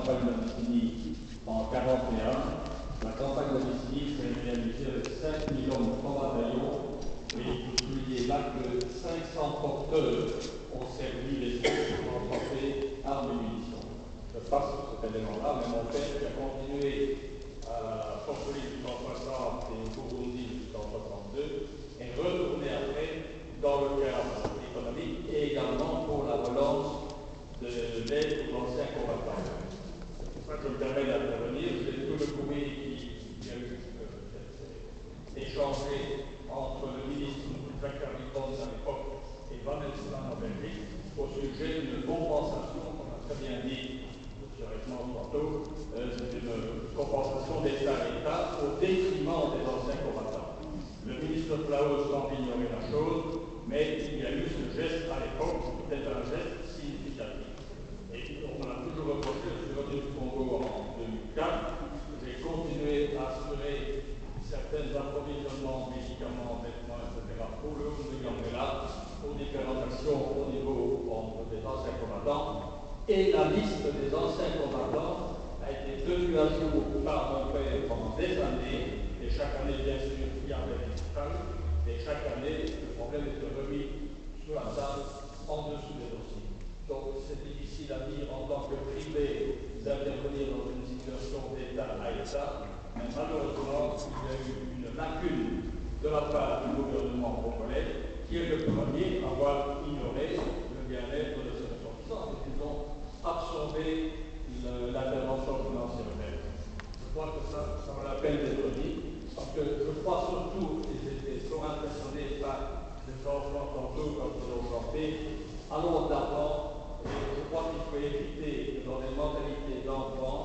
campagne d'Abitinie en 1941. La campagne d'Abitinie s'est réalisée avec 5 millions de francs bataillons et il faut souligner là que 500 porteurs ont servi les troupes transportées armes et munitions. Je passe sur cet élément-là, mais mon père qui a continué à Portoli jusqu'en 60 et au Burundi jusqu'en 62 est retourné après dans le cadre économique et également pour la relance de l'aide aux anciens combattants. C'est pour ça que je me permets d'intervenir. C'est tout le courrier qui a eu échangé entre le ministre Jacques Caricon à l'époque et Van Elsman en Belgique au sujet d'une compensation, on a très bien dit, M. Redmond tantôt, c'est une compensation d'État à État au détriment des anciens combattants. Le ministre Plaus semble ignorer la chose, mais il y a eu ce geste à l'époque, c'était un geste significatif. Et on m'a toujours reproché, je suis revenu du Congo en 2004, j'ai continué à assurer certains approvisionnements, médicaments, vêtements, etc. pour le groupe de Gambela, pour différentes actions au niveau des anciens combattants. Et la liste des anciens combattants a été tenue à jour par mon père pendant des années, et chaque année, bien sûr, il y avait des détails, et chaque année, le problème était remis sur la table en dessous des dossiers. Donc, c'est difficile à dire en tant que privé d'intervenir dans une situation d'État à État, mais malheureusement, il y a eu une lacune de la part du gouvernement congolais qui est le premier à avoir ignoré le bien-être de ses ressortissants et qu'ils ont absorbé l'intervention financière belge. Je crois que ça vaut la peine d'être dit, parce que je crois surtout, et j'étais fort impressionné par les enfants tantôt quand ils ont chanté, allons d'avant, et je crois qu'il faut éviter que dans les mentalités d'enfants,